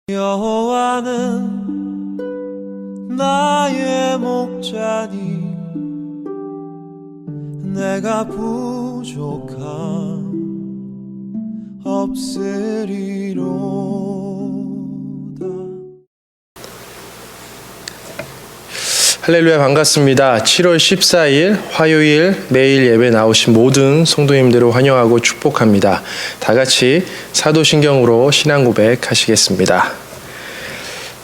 여호와는 나의 목자니 내가 부족함 없으리로다. 할렐루야, 반갑습니다. 7월 14일 화요일 매일 예배 나오신 모든 성도님들을 환영하고 축복합니다. 다 같이 사도신경으로 신앙 고백하시겠습니다.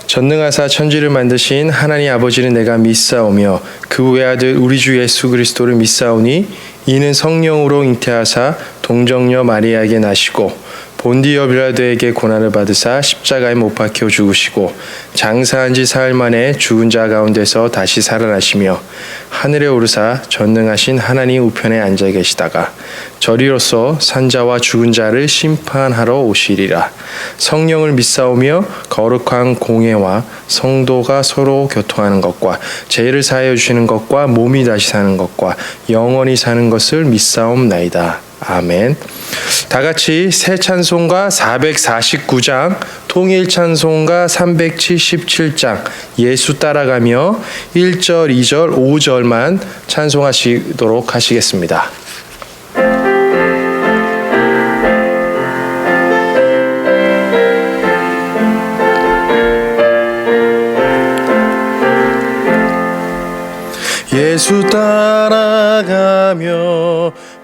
전능하사 천지를 만드신 하나님 아버지는 내가 믿사오며 그 외아들 우리 주 예수 그리스도를 믿사오니 이는 성령으로 잉태하사 동정녀 마리아에게 나시고 본디오 빌라도에게 고난을 받으사 십자가에 못 박혀 죽으시고 장사한 지 사흘 만에 죽은 자 가운데서 다시 살아나시며 하늘에 오르사 전능하신 하나님 우편에 앉아 계시다가 저리로서 산자와 죽은 자를 심판하러 오시리라. 성령을 믿사오며 거룩한 공예와 성도가 서로 교통하는 것과 죄를 사하여 주시는 것과 몸이 다시 사는 것과 영원히 사는 것을 믿사옵나이다. 아멘. 다 같이 새 찬송가 449장, 통일 찬송가 377장 예수 따라가며 1절, 2절, 5절만 찬송하시도록 하시겠습니다. 예수 따라가며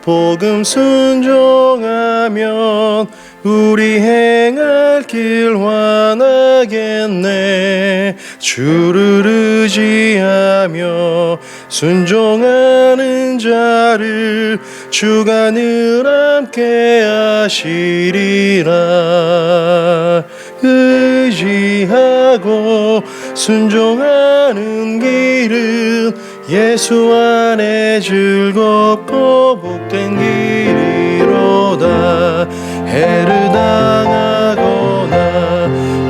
복음 순종하면 우리 행할 길 환하겠네. 주를 의지하며 순종하는 자를 주가 늘 함께 하시리라. 의지하고 순종하는 길은 예수 안에 즐겁고 복된 길이로다. 해를 당하거나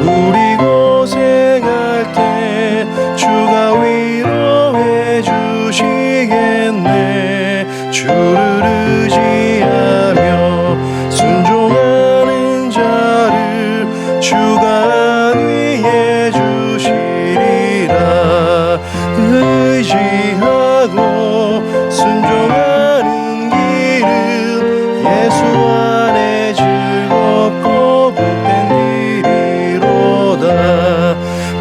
우리 고생할 때 주가 위로해 주시겠네. 주를 의지하며 순종하는 자를 주가 안위해 주시리라. 의지하고 순종하는 길은 예수 안에 즐겁고 복된 길이로다.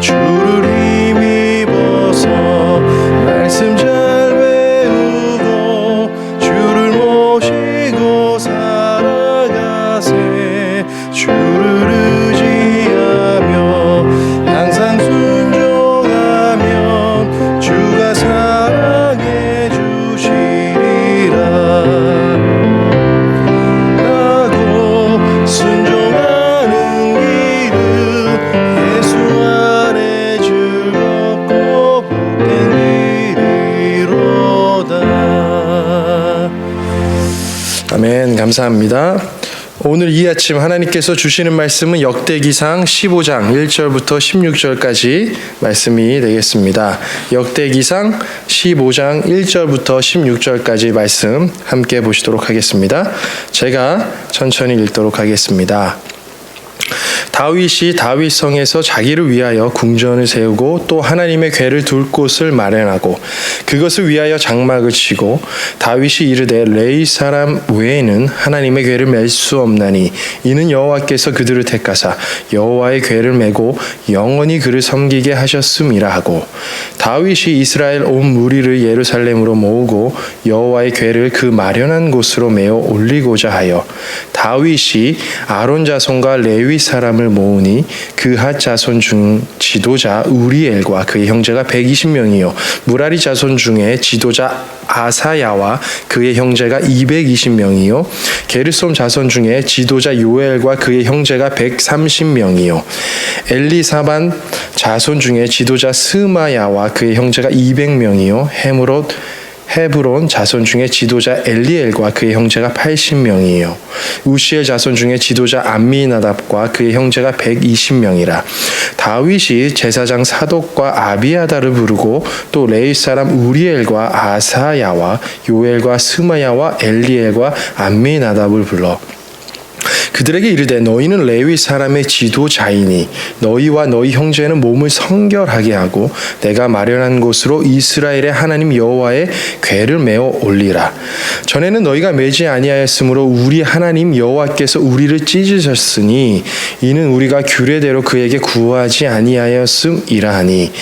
주를 힘입어서 말씀 잘 외우고 주를 모시고 살아가세. 주를 의지하며 항상 순종하면 주가 사랑해 주시리라. 하고 순종하는 길은 예수 안에 즐겁고 복된 길이로다. 아멘. 감사합니다. 오늘 이 아침 하나님께서 주시는 말씀은 역대기상 15장 1절부터 16절까지 말씀이 되겠습니다. 역대기상 15장 1절부터 16절까지 말씀 함께 보시도록 하겠습니다. 제가 천천히 읽도록 하겠습니다. 다윗이 다윗성에서 자기를 위하여 궁전을 세우고 또 하나님의 궤를 둘 곳을 마련하고 그것을 위하여 장막을 치고 다윗이 이르되 레위 사람 외에는 하나님의 궤를 맬 수 없나니 이는 여호와께서 그들을 택하사 여호와의 궤를 메고 영원히 그를 섬기게 하셨음이라 하고 다윗이 이스라엘 온 무리를 예루살렘으로 모으고 여호와의 궤를 그 마련한 곳으로 메어 올리고자 하여 다윗이 아론 자손과 레위 사람을 모으니 그핫 자손 중 지도자 우리엘과 그의 형제가 120명이요 무라리 자손 중에 지도자 아사야와 그의 형제가 220명이요 게르솜 자손 중에 지도자 요엘과 그의 형제가 130명이요 엘리사반 자손 중에 지도자 스마야와 그의 형제가 200명이요 헤브론 자손 중에 지도자 엘리엘과 그의 형제가 80명이에요. 우시엘 자손 중에 지도자 암미나답과 그의 형제가 120명이라. 다윗이 제사장 사독과 아비아다를 부르고 또 레위 사람 우리엘과 아사야와 요엘과 스마야와 엘리엘과 암미나답을 불러 그들에게 이르되 너희는 레위 사람의 지도자이니 너희와 너희 형제는 몸을 성결하게 하고 내가 마련한 곳으로 이스라엘의 하나님 여호와의 궤를 메어 올리라. 전에는 너희가 매지 아니하였으므로 우리 하나님 여호와께서 우리를 찢으셨으니 이는 우리가 규례대로 그에게 구하지 아니하였음이라 하니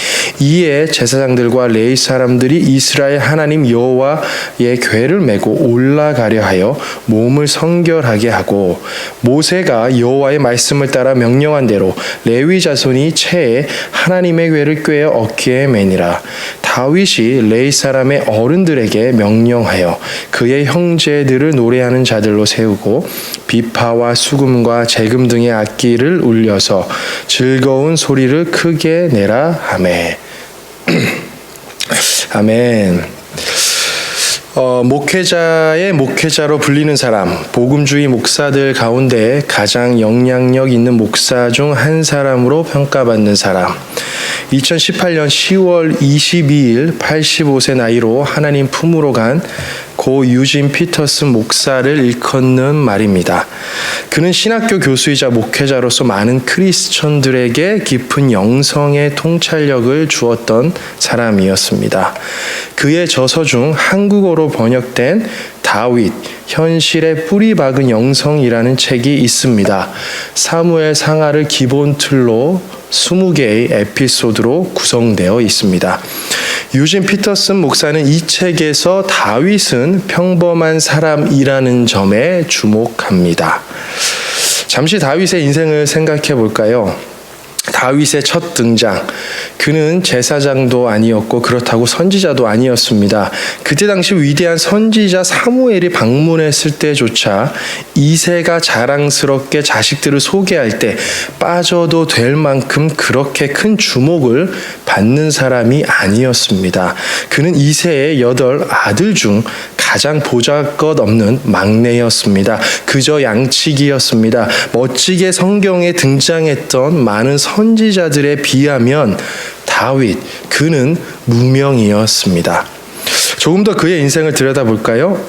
이에 제사장들과 레위 사람들이 이스라엘 하나님 여호와의 궤를 메고 올라가려 하여 몸을 성결하게 하고 모세가 여호와의 말씀을 따라 명령한 대로 레위 자손이 채에 하나님의 궤를 꿰어 어깨에 매니라. 다윗이 레위 사람의 어른들에게 명령하여 그의 형제들을 노래하는 자들로 세우고 비파와 수금과 재금 등의 악기를 울려서 즐거운 소리를 크게 내라 하매. 아멘. 목회자의 목회자로 불리는 사람, 복음주의 목사들 가운데 가장 영향력 있는 목사 중 한 사람으로 평가받는 사람. 2018년 10월 22일 85세 나이로 하나님 품으로 간 고 유진 피터슨 목사를 일컫는 말입니다. 그는 신학교 교수이자 목회자로서 많은 크리스천들에게 깊은 영성의 통찰력을 주었던 사람이었습니다. 그의 저서 중 한국어로 번역된 다윗, 현실의 뿌리 박은 영성이라는 책이 있습니다. 사무엘 상하를 기본 틀로 20개의 에피소드로 구성되어 있습니다. 유진 피터슨 목사는 이 책에서 다윗은 평범한 사람이라는 점에 주목합니다. 잠시 다윗의 인생을 생각해 볼까요? 다윗의 첫 등장. 그는 제사장도 아니었고 그렇다고 선지자도 아니었습니다. 그때 당시 위대한 선지자 사무엘이 방문했을 때조차 이새가 자랑스럽게 자식들을 소개할 때 빠져도 될 만큼 그렇게 큰 주목을 받는 사람이 아니었습니다. 그는 이새의 8 아들 중 가장 보잘것없는 막내였습니다. 그저 양치기였습니다. 멋지게 성경에 등장했던 많은 선지자들에 비하면 다윗, 그는 무명이었습니다. 조금 더 그의 인생을 들여다볼까요?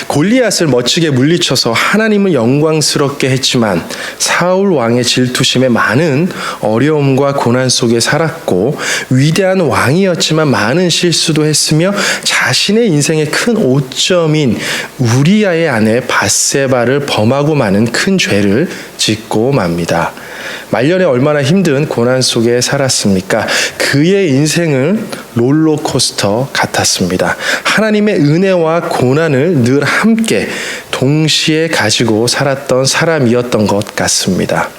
골리앗을 멋지게 물리쳐서 하나님을 영광스럽게 했지만 사울 왕의 질투심에 많은 어려움과 고난 속에 살았고 위대한 왕이었지만 많은 실수도 했으며 자신의 인생의 큰 오점인 우리아의 아내 밧세바를 범하고 마는 큰 죄를 짓고 맙니다. 말년에 얼마나 힘든 고난 속에 살았습니까? 그의 인생은 롤러코스터 같았습니다. 하나님의 은혜와 고난을 늘 함께 동시에 가지고 살았던 사람이었던 것 같습니다.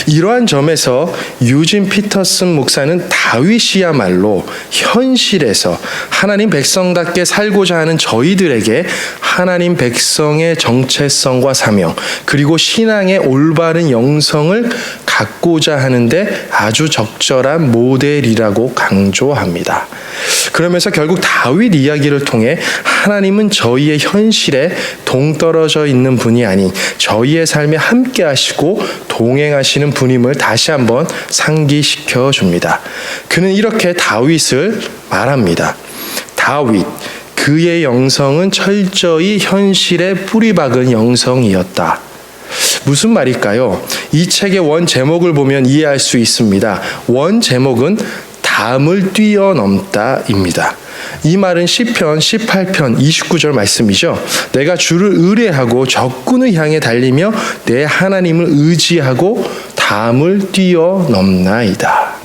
이러한 점에서 유진 피터슨 목사는 다윗이야말로 현실에서 하나님 백성답게 살고자 하는 저희들에게 하나님 백성의 정체성과 사명 그리고 신앙의 올바른 영성을 갖고자 하는데 아주 적절한 모델이라고 강조합니다. 그러면서 결국 다윗 이야기를 통해 하나님은 저희의 현실에 동떨어져 있는 분이 아닌 저희의 삶에 함께 하시고 동행하시는 분임을 다시 한번 상기시켜 줍니다. 그는 이렇게 다윗을 말합니다. 다윗, 그의 영성은 철저히 현실에 뿌리박은 영성이었다. 무슨 말일까요? 이 책의 원 제목을 보면 이해할 수 있습니다. 원 제목은 담을 뛰어넘다입니다. 이 말은 시편 18편 29절 말씀이죠. 내가 주를 의뢰하고 적군을 향해 달리며 내 하나님을 의지하고 담을 뛰어넘나이다.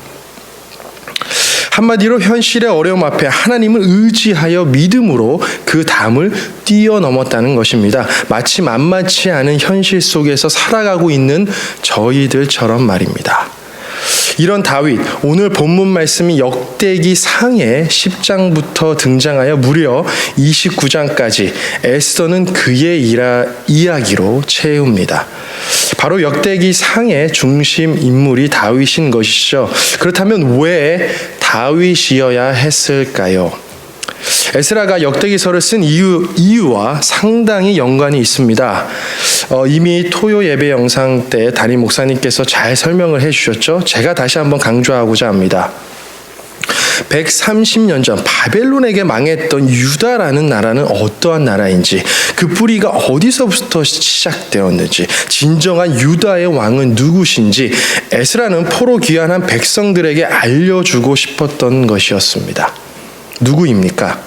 한마디로 현실의 어려움 앞에 하나님을 의지하여 믿음으로 그 담을 뛰어넘었다는 것입니다. 마치 만만치 않은 현실 속에서 살아가고 있는 저희들처럼 말입니다. 이런 다윗, 오늘 본문 말씀이 역대기 상의 10장부터 등장하여 무려 29장까지 에스더는 그의 이야기로 채웁니다. 바로 역대기 상의 중심 인물이 다윗인 것이죠. 그렇다면 왜 다윗이어야 했을까요? 에스라가 역대기서를 쓴 이유와 상당히 연관이 있습니다. 이미 토요 예배 영상 때 담임 목사님께서 잘 설명을 해주셨죠. 제가 다시 한번 강조하고자 합니다. 130년 전 바벨론에게 망했던 유다라는 나라는 어떠한 나라인지, 그 뿌리가 어디서부터 시작되었는지, 진정한 유다의 왕은 누구신지 에스라는 포로 귀환한 백성들에게 알려주고 싶었던 것이었습니다. 누구입니까?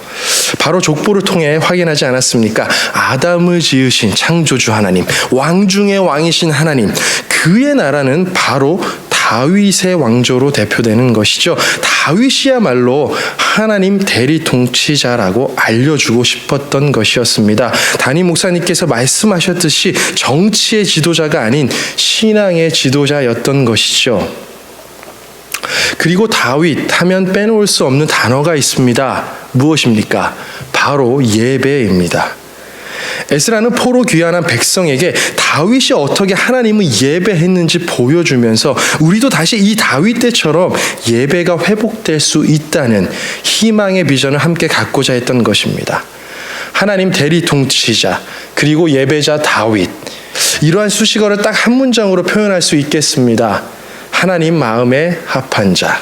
바로 족보를 통해 확인하지 않았습니까? 아담을 지으신 창조주 하나님, 왕 중의 왕이신 하나님, 그의 나라는 바로 다윗의 왕조로 대표되는 것이죠. 다윗이야말로 하나님 대리 통치자라고 알려주고 싶었던 것이었습니다. 담임 목사님께서 말씀하셨듯이 정치의 지도자가 아닌 신앙의 지도자였던 것이죠. 그리고 다윗 하면 빼놓을 수 없는 단어가 있습니다. 무엇입니까? 바로 예배입니다. 에스라는 포로 귀환한 백성에게 다윗이 어떻게 하나님을 예배했는지 보여주면서 우리도 다시 이 다윗 때처럼 예배가 회복될 수 있다는 희망의 비전을 함께 갖고자 했던 것입니다. 하나님 대리 통치자, 그리고 예배자 다윗, 이러한 수식어를 딱 한 문장으로 표현할 수 있겠습니다. 하나님 마음에 합한 자.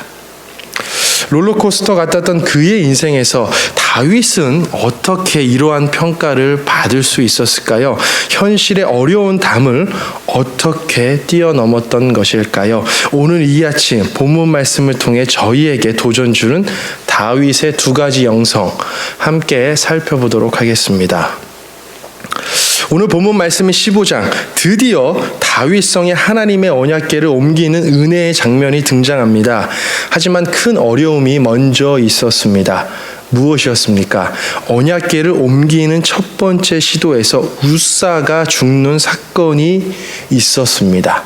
롤러코스터 같았던 그의 인생에서 다윗은 어떻게 이러한 평가를 받을 수 있었을까요? 현실의 어려운 담을 어떻게 뛰어넘었던 것일까요? 오늘 이 아침 본문 말씀을 통해 저희에게 도전 주는 다윗의 두 가지 영성 함께 살펴보도록 하겠습니다. 오늘 본문 말씀인 15장, 드디어 다윗성에 하나님의 언약궤를 옮기는 은혜의 장면이 등장합니다. 하지만 큰 어려움이 먼저 있었습니다. 무엇이었습니까? 언약궤를 옮기는 첫 번째 시도에서 우사가 죽는 사건이 있었습니다.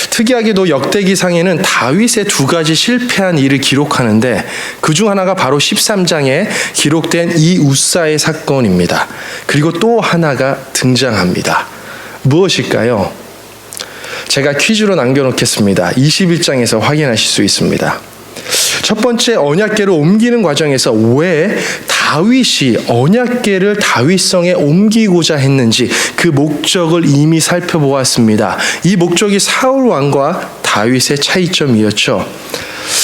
특이하게도 역대기상에는 다윗의 두 가지 실패한 일을 기록하는데 그중 하나가 바로 13장에 기록된 이 우사의 사건입니다. 그리고 또 하나가 등장합니다. 무엇일까요? 제가 퀴즈로 남겨놓겠습니다. 21장에서 확인하실 수 있습니다. 첫 번째 언약궤를 옮기는 과정에서 왜 다윗이 언약궤를 다윗성에 옮기고자 했는지 그 목적을 이미 살펴보았습니다. 이 목적이 사울 왕과 다윗의 차이점이었죠.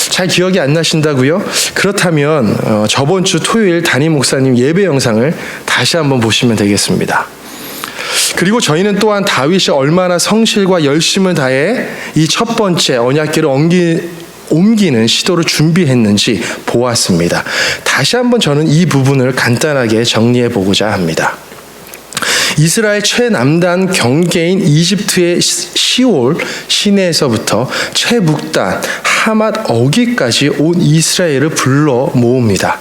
잘 기억이 안 나신다고요? 그렇다면 저번 주 토요일 담임 목사님 예배 영상을 다시 한번 보시면 되겠습니다. 그리고 저희는 또한 다윗이 얼마나 성실과 열심을 다해 이 첫 번째 언약궤를 옮기는 시도를 준비했는지 보았습니다. 다시 한번 저는 이 부분을 간단하게 정리해 보고자 합니다. 이스라엘 최남단 경계인 이집트의 시올 시내에서부터 최북단 하맛 어기까지 온 이스라엘을 불러 모읍니다.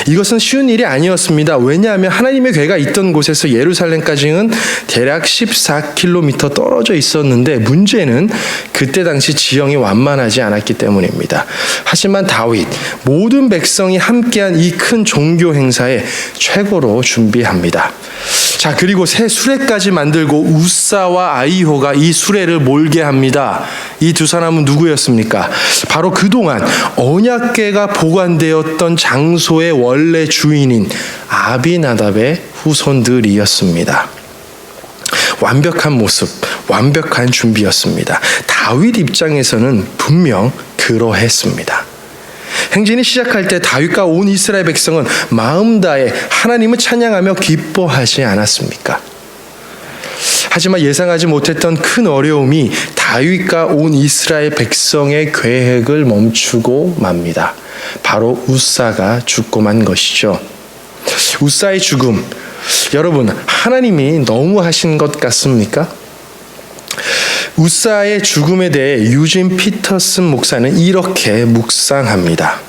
이것은 쉬운 일이 아니었습니다. 왜냐하면 하나님의 궤가 있던 곳에서 예루살렘까지는 대략 14km 떨어져 있었는데 문제는 그때 당시 지형이 완만하지 않았기 때문입니다. 하지만 다윗, 모든 백성이 함께한 이 큰 종교 행사에 최고로 준비합니다. 자, 그리고 새 수레까지 만들고 우사와 아이호가 이 수레를 몰게 합니다. 이 두 사람은 누구였습니까? 바로 그동안 언약궤가 보관되었던 장소의 원래 주인인 아비나답의 후손들이었습니다. 완벽한 모습, 완벽한 준비였습니다. 다윗 입장에서는 분명 그러했습니다. 행진이 시작할 때 다윗과 온 이스라엘 백성은 마음 다해 하나님을 찬양하며 기뻐하지 않았습니까? 하지만 예상하지 못했던 큰 어려움이 다윗과 온 이스라엘 백성의 계획을 멈추고 맙니다. 바로 우사가 죽고 만 것이죠. 우사의 죽음, 여러분, 하나님이 너무 하신 것 같습니까? 우사의 죽음에 대해 유진 피터슨 목사는 이렇게 묵상합니다.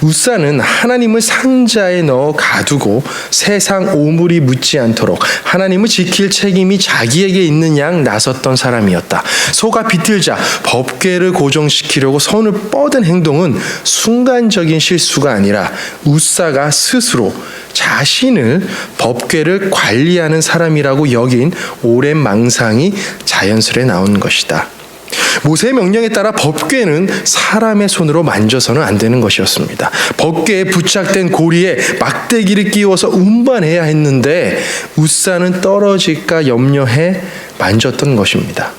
우사는 하나님을 상자에 넣어 가두고 세상 오물이 묻지 않도록 하나님을 지킬 책임이 자기에게 있는 양 나섰던 사람이었다. 소가 비틀자 법궤를 고정시키려고 손을 뻗은 행동은 순간적인 실수가 아니라 우사가 스스로 자신을 법궤를 관리하는 사람이라고 여긴 오랜 망상이 자연스레 나온 것이다. 모세의 명령에 따라 법궤는 사람의 손으로 만져서는 안 되는 것이었습니다. 법궤에 부착된 고리에 막대기를 끼워서 운반해야 했는데 우사는 떨어질까 염려해 만졌던 것입니다.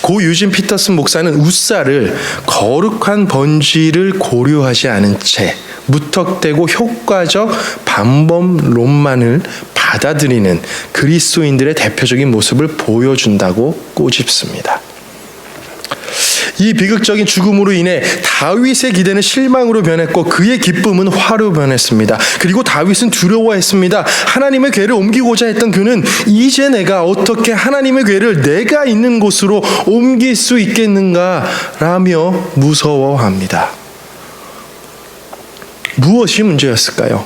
고 유진 피터슨 목사는 우사를 거룩한 번지를 고려하지 않은 채 무턱대고 효과적 반범론만을 받아들이는 그리스도인들의 대표적인 모습을 보여준다고 꼬집습니다. 이 비극적인 죽음으로 인해 다윗의 기대는 실망으로 변했고 그의 기쁨은 화로 변했습니다. 그리고 다윗은 두려워했습니다. 하나님의 궤를 옮기고자 했던 그는 이제 내가 어떻게 하나님의 궤를 내가 있는 곳으로 옮길 수 있겠는가라며 무서워합니다. 무엇이 문제였을까요?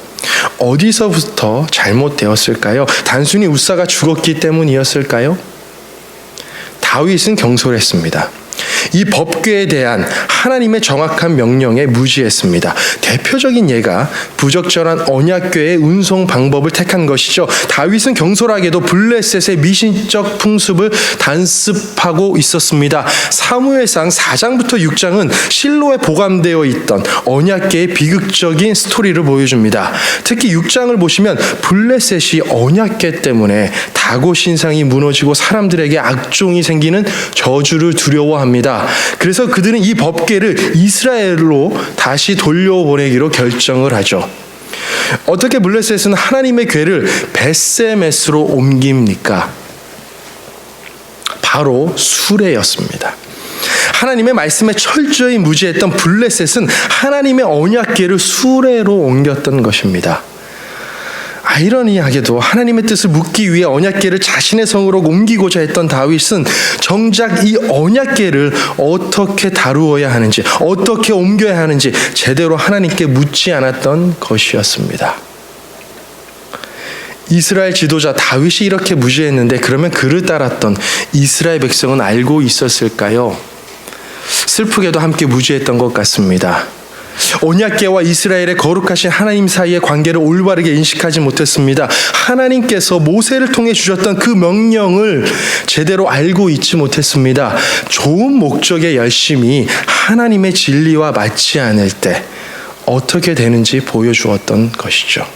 어디서부터 잘못되었을까요? 단순히 우사가 죽었기 때문이었을까요? 다윗은 경솔했습니다. 이 법궤에 대한 하나님의 정확한 명령에 무지했습니다. 대표적인 예가 부적절한 언약궤의 운송 방법을 택한 것이죠. 다윗은 경솔하게도 블레셋의 미신적 풍습을 단습하고 있었습니다. 사무엘상 4장부터 6장은 실로에 보관되어 있던 언약궤의 비극적인 스토리를 보여줍니다. 특히 6장을 보시면 블레셋이 언약궤 때문에 다고 신상이 무너지고 사람들에게 악종이 생기는 저주를 두려워합니다. 그래서 그들은 이 법궤를 이스라엘로 다시 돌려보내기로 결정을 하죠. 어떻게 블레셋은 하나님의 궤를 벳세메스로 옮깁니까? 바로 수레였습니다. 하나님의 말씀에 철저히 무지했던 블레셋은 하나님의 언약궤를 수레로 옮겼던 것입니다. 아이러니하게도 하나님의 뜻을 묻기 위해 언약궤를 자신의 성으로 옮기고자 했던 다윗은 정작 이 언약궤를 어떻게 다루어야 하는지, 어떻게 옮겨야 하는지 제대로 하나님께 묻지 않았던 것이었습니다. 이스라엘 지도자 다윗이 이렇게 무지했는데 그러면 그를 따랐던 이스라엘 백성은 알고 있었을까요? 슬프게도 함께 무지했던 것 같습니다. 언약궤와 이스라엘의 거룩하신 하나님 사이의 관계를 올바르게 인식하지 못했습니다. 하나님께서 모세를 통해 주셨던 그 명령을 제대로 알고 있지 못했습니다. 좋은 목적에 열심히 하나님의 진리와 맞지 않을 때 어떻게 되는지 보여주었던 것이죠.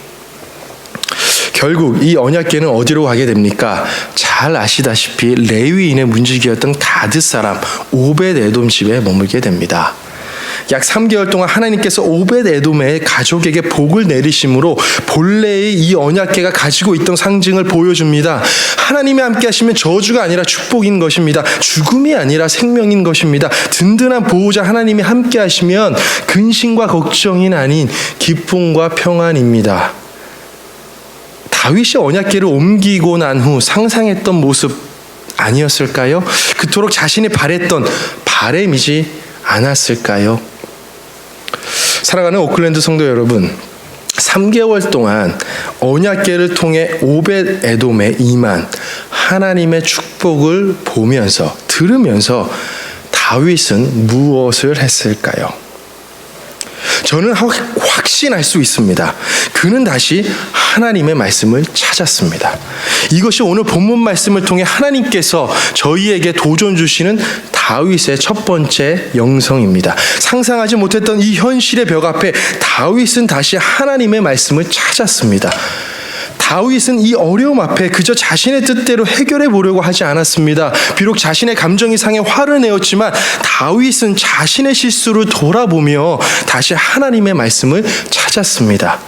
결국 이 언약궤는 어디로 가게 됩니까? 잘 아시다시피 레위인의 문지기였던 가드 사람 오벳 에돔 집에 머물게 됩니다. 약 3개월 동안 하나님께서 오벳 에돔의 가족에게 복을 내리심으로 본래의 이 언약궤가 가지고 있던 상징을 보여줍니다. 하나님이 함께 하시면 저주가 아니라 축복인 것입니다. 죽음이 아니라 생명인 것입니다. 든든한 보호자 하나님이 함께 하시면 근심과 걱정이 아닌 기쁨과 평안입니다. 다윗이 언약궤를 옮기고 난 후 상상했던 모습 아니었을까요? 그토록 자신이 바랬던 바램이지 않았을까요? 사랑하는 오클랜드 성도 여러분, 3개월 동안 언약궤를 통해 오벳 에돔에 임한 하나님의 축복을 보면서 들으면서 다윗은 무엇을 했을까요? 저는 확신할 수 있습니다. 그는 다시 하나님의 말씀을 찾았습니다. 이것이 오늘 본문 말씀을 통해 하나님께서 저희에게 도전 주시는 다윗의 첫 번째 영성입니다. 상상하지 못했던 이 현실의 벽 앞에 다윗은 다시 하나님의 말씀을 찾았습니다. 다윗은 이 어려움 앞에 그저 자신의 뜻대로 해결해 보려고 하지 않았습니다. 비록 자신의 감정이 상해 화를 내었지만 다윗은 자신의 실수를 돌아보며 다시 하나님의 말씀을 찾았습니다.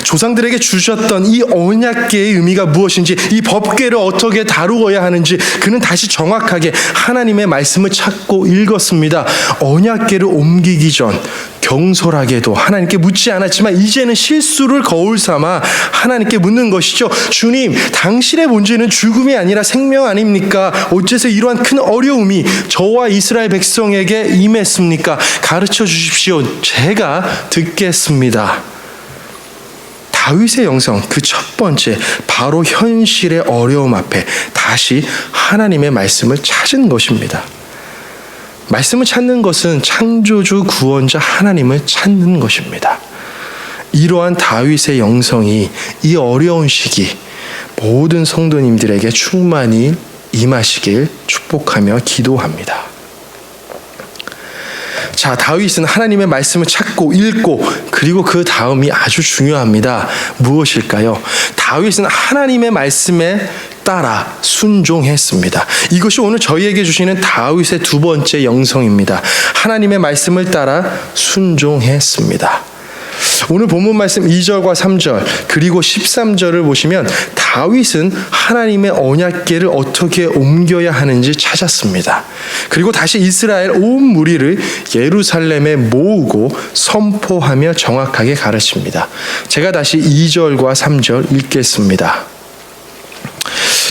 조상들에게 주셨던 이 언약궤의 의미가 무엇인지, 이 법궤를 어떻게 다루어야 하는지 그는 다시 정확하게 하나님의 말씀을 찾고 읽었습니다. 언약궤를 옮기기 전 경솔하게도 하나님께 묻지 않았지만 이제는 실수를 거울 삼아 하나님께 묻는 것이죠. 주님, 당신의 문제는 죽음이 아니라 생명 아닙니까? 어째서 이러한 큰 어려움이 저와 이스라엘 백성에게 임했습니까? 가르쳐 주십시오. 제가 듣겠습니다. 다윗의 영성, 그 첫 번째, 바로 현실의 어려움 앞에 다시 하나님의 말씀을 찾은 것입니다. 말씀을 찾는 것은 창조주 구원자 하나님을 찾는 것입니다. 이러한 다윗의 영성이 이 어려운 시기 모든 성도님들에게 충만히 임하시길 축복하며 기도합니다. 자, 다윗은 하나님의 말씀을 찾고 읽고 그리고 그 다음이 아주 중요합니다. 무엇일까요? 다윗은 하나님의 말씀에 따라 순종했습니다. 이것이 오늘 저희에게 주시는 다윗의 두 번째 영성입니다. 하나님의 말씀을 따라 순종했습니다. 오늘 본문 말씀 2절과 3절 그리고 13절을 보시면 다윗은 하나님의 언약궤를 어떻게 옮겨야 하는지 찾았습니다. 그리고 다시 이스라엘 온 무리를 예루살렘에 모으고 선포하며 정확하게 가르칩니다. 제가 다시 2절과 3절 읽겠습니다.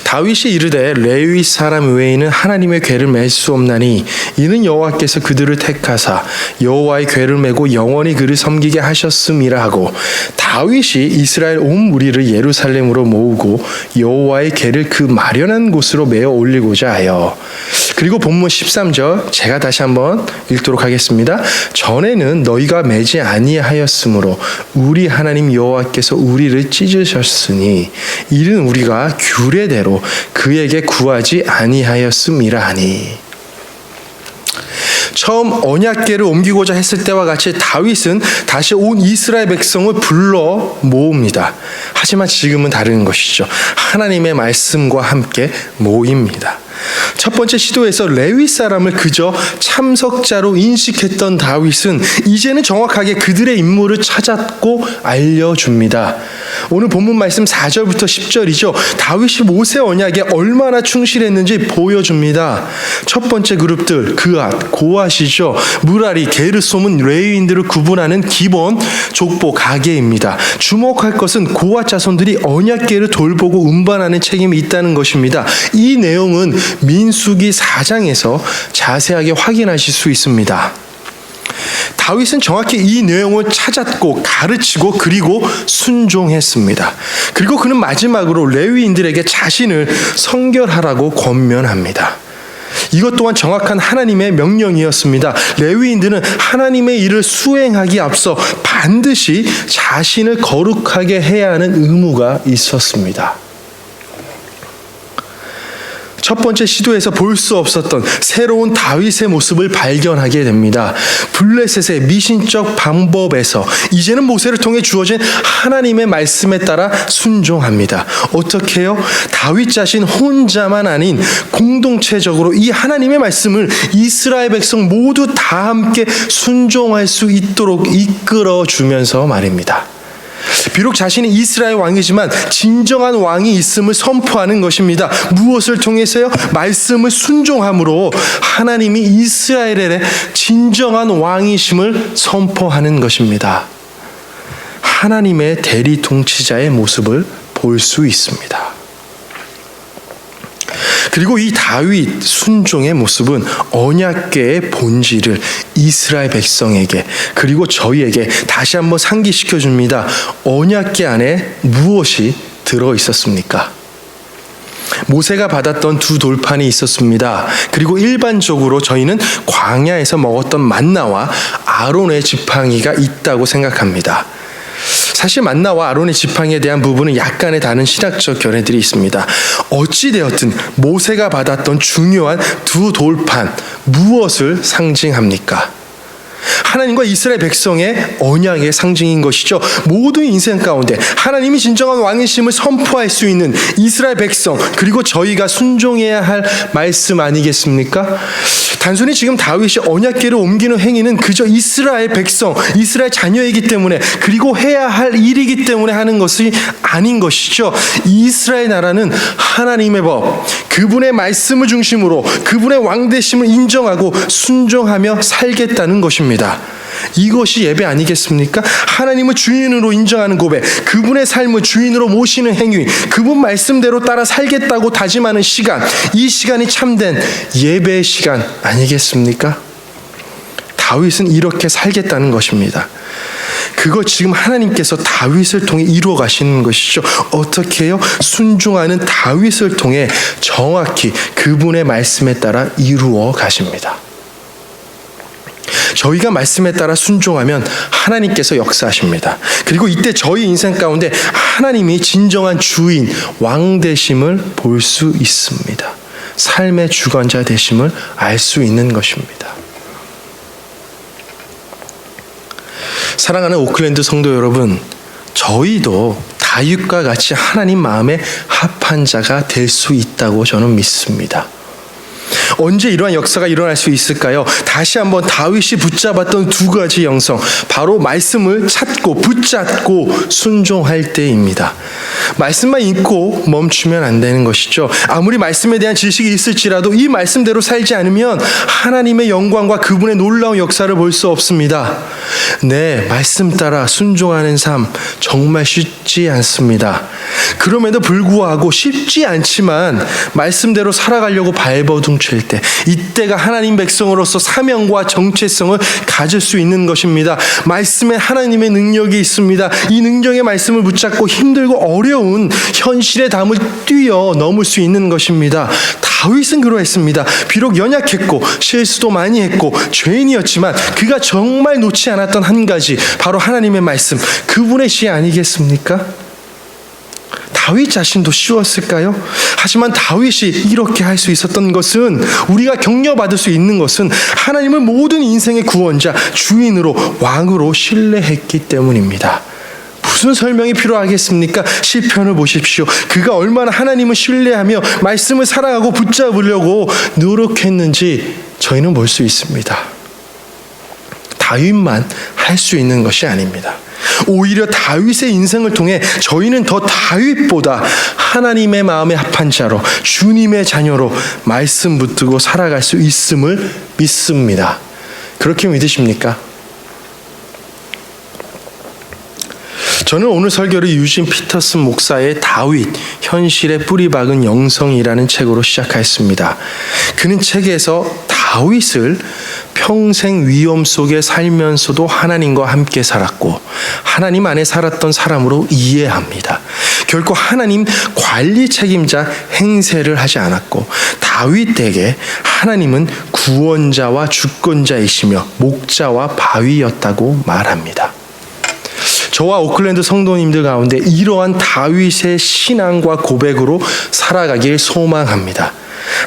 다윗이 이르되 레위 사람 외에는 하나님의 궤를 맬 수 없나니 이는 여호와께서 그들을 택하사 여호와의 궤를 메고 영원히 그를 섬기게 하셨음이라 하고 다윗이 이스라엘 온 무리를 예루살렘으로 모으고 여호와의 궤를 그 마련한 곳으로 메어 올리고자 하여. 그리고 본문 13절 제가 다시 한번 읽도록 하겠습니다. 전에는 너희가 매지 아니하였으므로 우리 하나님 여호와께서 우리를 찢으셨으니 이는 우리가 규례대로 그에게 구하지 아니하였음이라 하니. 처음 언약궤를 옮기고자 했을 때와 같이 다윗은 다시 온 이스라엘 백성을 불러 모읍니다. 하지만 지금은 다른 것이죠. 하나님의 말씀과 함께 모입니다. 첫 번째 시도에서 레위 사람을 그저 참석자로 인식했던 다윗은 이제는 정확하게 그들의 임무를 찾았고 알려줍니다. 오늘 본문 말씀 4절부터 10절이죠. 다윗이 모세 언약에 얼마나 충실했는지 보여줍니다. 첫 번째 그룹들 그앗, 고앗이죠. 무라리, 게르솜은 레위인들을 구분하는 기본 족보 가계입니다. 주목할 것은 고앗 자손들이 언약궤를 돌보고 운반하는 책임이 있다는 것입니다. 이 내용은 민수기 4장에서 자세하게 확인하실 수 있습니다. 다윗은 정확히 이 내용을 찾았고 가르치고 그리고 순종했습니다. 그리고 그는 마지막으로 레위인들에게 자신을 성결하라고 권면합니다. 이것 또한 정확한 하나님의 명령이었습니다. 레위인들은 하나님의 일을 수행하기 앞서 반드시 자신을 거룩하게 해야 하는 의무가 있었습니다. 첫 번째 시도에서 볼 수 없었던 새로운 다윗의 모습을 발견하게 됩니다. 블레셋의 미신적 방법에서 이제는 모세를 통해 주어진 하나님의 말씀에 따라 순종합니다. 어떻게 해요? 다윗 자신 혼자만 아닌 공동체적으로 이 하나님의 말씀을 이스라엘 백성 모두 다 함께 순종할 수 있도록 이끌어 주면서 말입니다. 비록 자신이 이스라엘 왕이지만 진정한 왕이 있음을 선포하는 것입니다. 무엇을 통해서요? 말씀을 순종함으로 하나님이 이스라엘의 진정한 왕이심을 선포하는 것입니다. 하나님의 대리 통치자의 모습을 볼 수 있습니다. 그리고 이 다윗 순종의 모습은 언약궤의 본질을 이스라엘 백성에게 그리고 저희에게 다시 한번 상기시켜 줍니다. 언약궤 안에 무엇이 들어 있었습니까? 모세가 받았던 두 돌판이 있었습니다. 그리고 일반적으로 저희는 광야에서 먹었던 만나와 아론의 지팡이가 있다고 생각합니다. 사실 만나와 아론의 지팡이에 대한 부분은 약간의 다른 신학적 견해들이 있습니다. 어찌되었든 모세가 받았던 중요한 두 돌판, 무엇을 상징합니까? 하나님과 이스라엘 백성의 언약의 상징인 것이죠. 모든 인생 가운데 하나님이 진정한 왕이심을 선포할 수 있는 이스라엘 백성 그리고 저희가 순종해야 할 말씀 아니겠습니까? 단순히 지금 다윗이 언약궤를 옮기는 행위는 그저 이스라엘 백성, 이스라엘 자녀이기 때문에 그리고 해야 할 일이기 때문에 하는 것이 아닌 것이죠. 이스라엘 나라는 하나님의 법, 그분의 말씀을 중심으로 그분의 왕되심을 인정하고 순종하며 살겠다는 것입니다. 이것이 예배 아니겠습니까? 하나님을 주인으로 인정하는 고백, 그분의 삶을 주인으로 모시는 행위, 그분 말씀대로 따라 살겠다고 다짐하는 시간, 이 시간이 참된 예배의 시간 아니겠습니까? 다윗은 이렇게 살겠다는 것입니다. 그거 지금 하나님께서 다윗을 통해 이루어 가시는 것이죠. 어떻게 해요? 순종하는 다윗을 통해 정확히 그분의 말씀에 따라 이루어 가십니다. 저희가 말씀에 따라 순종하면 하나님께서 역사하십니다. 그리고 이때 저희 인생 가운데 하나님이 진정한 주인, 왕 되심을 볼 수 있습니다. 삶의 주관자 되심을 알 수 있는 것입니다. 사랑하는 오클랜드 성도 여러분, 저희도 다윗과 같이 하나님 마음에 합한 자가 될 수 있다고 저는 믿습니다. 언제 이러한 역사가 일어날 수 있을까요? 다시 한번 다윗이 붙잡았던 두 가지 영성, 바로 말씀을 찾고 붙잡고 순종할 때입니다. 말씀만 읽고 멈추면 안 되는 것이죠. 아무리 말씀에 대한 지식이 있을지라도 이 말씀대로 살지 않으면 하나님의 영광과 그분의 놀라운 역사를 볼 수 없습니다. 네, 말씀 따라 순종하는 삶 정말 쉽지 않습니다. 그럼에도 불구하고 쉽지 않지만 말씀대로 살아가려고 발버둥칠 때, 이때가 하나님 백성으로서 사명과 정체성을 가질 수 있는 것입니다. 말씀에 하나님의 능력이 있습니다. 이 능력의 말씀을 붙잡고 힘들고 어려운 현실의 담을 뛰어넘을 수 있는 것입니다. 다윗은 그러했습니다. 비록 연약했고 실수도 많이 했고 죄인이었지만 그가 정말 놓지 않았던 한 가지, 바로 하나님의 말씀, 그분의 시 아니겠습니까? 다윗 자신도 쉬웠을까요? 하지만 다윗이 이렇게 할 수 있었던 것은, 우리가 격려받을 수 있는 것은 하나님을 모든 인생의 구원자, 주인으로, 왕으로 신뢰했기 때문입니다. 무슨 설명이 필요하겠습니까? 시편을 보십시오. 그가 얼마나 하나님을 신뢰하며 말씀을 살아가고 붙잡으려고 노력했는지 저희는 볼 수 있습니다. 다윗만 할 수 있는 것이 아닙니다. 오히려 다윗의 인생을 통해 저희는 더 다윗보다 하나님의 마음에 합한 자로, 주님의 자녀로 말씀 붙들고 살아갈 수 있음을 믿습니다. 그렇게 믿으십니까? 저는 오늘 설교를 유진 피터슨 목사의 다윗, 현실에 뿌리 박은 영성이라는 책으로 시작했습니다. 그는 책에서 다윗을 평생 위험 속에 살면서도 하나님과 함께 살았고 하나님 안에 살았던 사람으로 이해합니다. 결코 하나님 관리 책임자 행세를 하지 않았고 다윗에게 하나님은 구원자와 주권자이시며 목자와 바위였다고 말합니다. 저와 오클랜드 성도님들 가운데 이러한 다윗의 신앙과 고백으로 살아가길 소망합니다.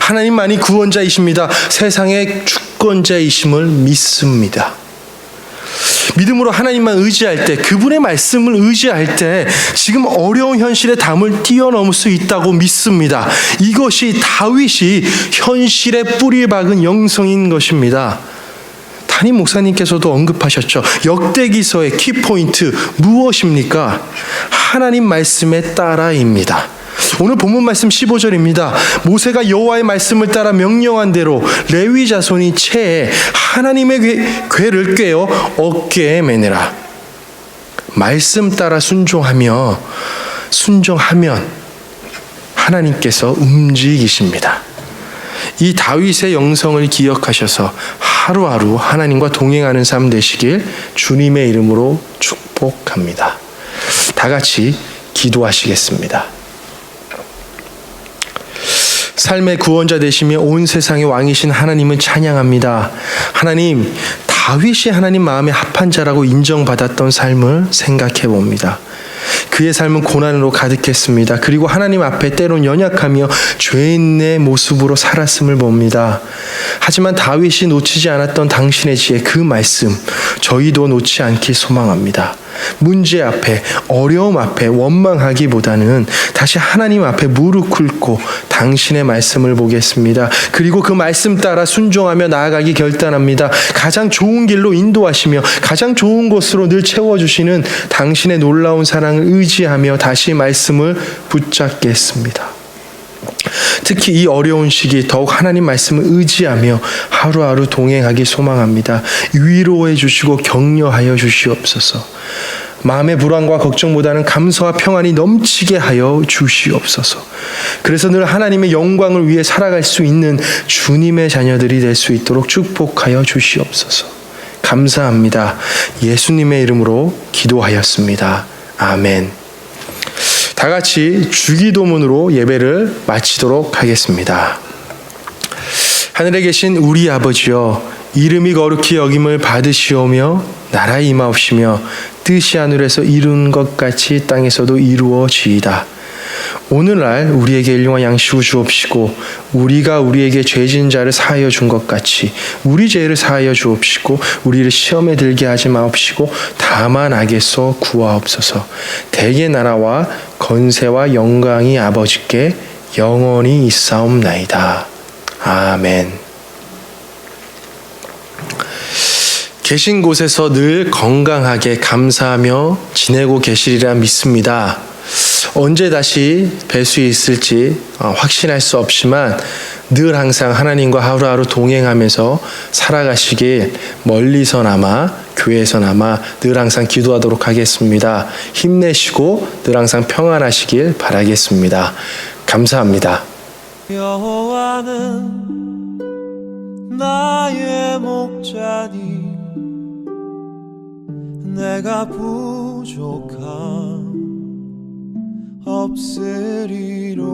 하나님만이 구원자이십니다. 세상의 주권자이심을 믿습니다. 믿음으로 하나님만 의지할 때, 그분의 말씀을 의지할 때 지금 어려운 현실의 담을 뛰어넘을 수 있다고 믿습니다. 이것이 다윗이 현실에 뿌리 박은 영성인 것입니다. 담임 목사님께서도 언급하셨죠. 역대기서의 키포인트 무엇입니까? 하나님 말씀에 따라입니다. 오늘 본문 말씀 15절입니다. 모세가 여호와의 말씀을 따라 명령한 대로 레위 자손이 채에 하나님의 궤를 꿰어 어깨에 매내라. 말씀 따라 순종하면 하나님께서 움직이십니다. 이 다윗의 영성을 기억하셔서 하루하루 하나님과 동행하는 삶 되시길 주님의 이름으로 축복합니다. 다 같이 기도하시겠습니다. 삶의 구원자 되시며 온 세상의 왕이신 하나님을 찬양합니다. 하나님, 다윗이 하나님 마음에 합한 자라고 인정받았던 삶을 생각해 봅니다. 그의 삶은 고난으로 가득했습니다. 그리고 하나님 앞에 때론 연약하며 죄인의 모습으로 살았음을 봅니다. 하지만 다윗이 놓치지 않았던 당신의 지혜, 그 말씀 저희도 놓지 않길 소망합니다. 문제 앞에, 어려움 앞에 원망하기보다는 다시 하나님 앞에 무릎 꿇고 당신의 말씀을 보겠습니다. 그리고 그 말씀 따라 순종하며 나아가기 결단합니다. 가장 좋은 길로 인도하시며 가장 좋은 곳으로 늘 채워주시는 당신의 놀라운 사랑을 의지하며 다시 말씀을 붙잡겠습니다. 특히 이 어려운 시기 더욱 하나님 말씀을 의지하며 하루하루 동행하기 소망합니다. 위로해 주시고 격려하여 주시옵소서. 마음의 불안과 걱정보다는 감사와 평안이 넘치게 하여 주시옵소서. 그래서 늘 하나님의 영광을 위해 살아갈 수 있는 주님의 자녀들이 될 수 있도록 축복하여 주시옵소서. 감사합니다. 예수님의 이름으로 기도하였습니다. 아멘. 다 같이 주기도문으로 예배를 마치도록 하겠습니다. 하늘에 계신 우리 아버지여, 이름이 거룩히 여김을 받으시오며 나라 임하옵시며 뜻이 하늘에서 이룬 것 같이 땅에서도 이루어지이다. 오늘날 우리에게 일용할 양식을 주옵시고 우리가 우리에게 죄진 자를 사하여 준 것 같이 우리 죄를 사하여 주옵시고 우리를 시험에 들게 하지 마옵시고 다만 악에서 구하옵소서. 대개 나라와 건세와 영광이 아버지께 영원히 있사옵나이다. 아멘. 계신 곳에서 늘 건강하게 감사하며 지내고 계시리라 믿습니다. 언제 다시 뵐 수 있을지 확신할 수 없지만 늘 항상 하나님과 하루하루 동행하면서 살아가시길 멀리서나마 교회에서나마 늘 항상 기도하도록 하겠습니다. 힘내시고 늘 항상 평안하시길 바라겠습니다. 감사합니다. 여호와는 나의 목자니 내가 부족함 없으리로